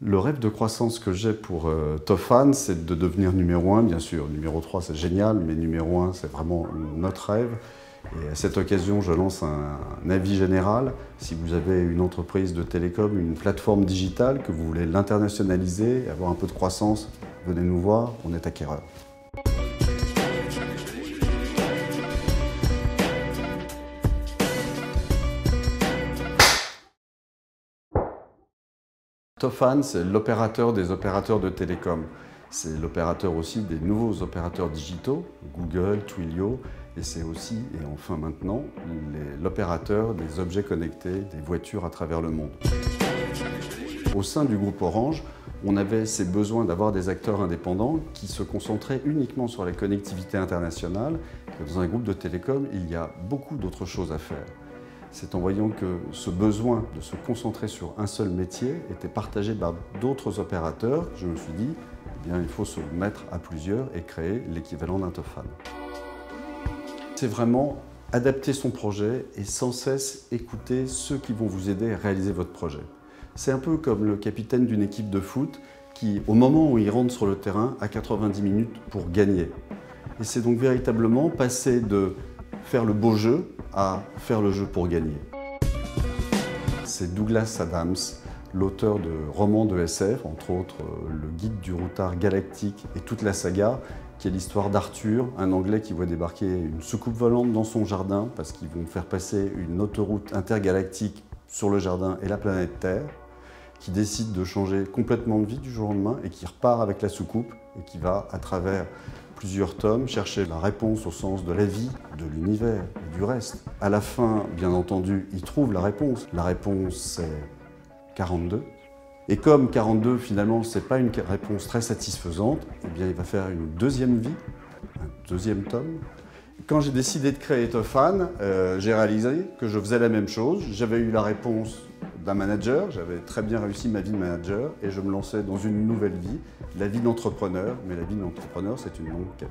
Le rêve de croissance que j'ai pour Tofan, c'est de devenir numéro 1, bien sûr. Numéro 3, c'est génial, mais numéro 1, c'est vraiment notre rêve. Et à cette occasion, je lance un avis général. Si vous avez une entreprise de télécom, une plateforme digitale, que vous voulez l'internationaliser, avoir un peu de croissance, venez nous voir, on est acquéreurs. Tofan, c'est l'opérateur des opérateurs de télécom. C'est l'opérateur aussi des nouveaux opérateurs digitaux, Google, Twilio, et c'est aussi, et enfin maintenant, l'opérateur des objets connectés, des voitures à travers le monde. Au sein du groupe Orange, on avait ces besoins d'avoir des acteurs indépendants qui se concentraient uniquement sur la connectivité internationale. Et dans un groupe de télécom, il y a beaucoup d'autres choses à faire. C'est en voyant que ce besoin de se concentrer sur un seul métier était partagé par d'autres opérateurs que je me suis dit, eh bien, il faut se mettre à plusieurs et créer l'équivalent d'un Tofan. C'est vraiment adapter son projet et sans cesse écouter ceux qui vont vous aider à réaliser votre projet. C'est un peu comme le capitaine d'une équipe de foot qui, au moment où il rentre sur le terrain, a 90 minutes pour gagner. Et c'est donc véritablement passer de faire le beau jeu à faire le jeu pour gagner. C'est Douglas Adams, l'auteur de romans de SF, entre autres Le Guide du routard galactique et toute la saga, qui est l'histoire d'Arthur, un Anglais qui voit débarquer une soucoupe volante dans son jardin parce qu'ils vont faire passer une autoroute intergalactique sur le jardin et la planète Terre, qui décide de changer complètement de vie du jour au lendemain et qui repart avec la soucoupe et qui va, à travers plusieurs tomes, chercher la réponse au sens de la vie, de l'univers et du reste. À la fin, bien entendu, il trouve la réponse. La réponse, c'est 42. Et comme 42, finalement, ce n'est pas une réponse très satisfaisante, eh bien, il va faire une deuxième vie, un deuxième tome. Quand j'ai décidé de créer Tofan, j'ai réalisé que je faisais la même chose. J'avais eu la réponse d'un manager, j'avais très bien réussi ma vie de manager et je me lançais dans une nouvelle vie, la vie d'entrepreneur. Mais la vie d'entrepreneur, c'est une longue quête.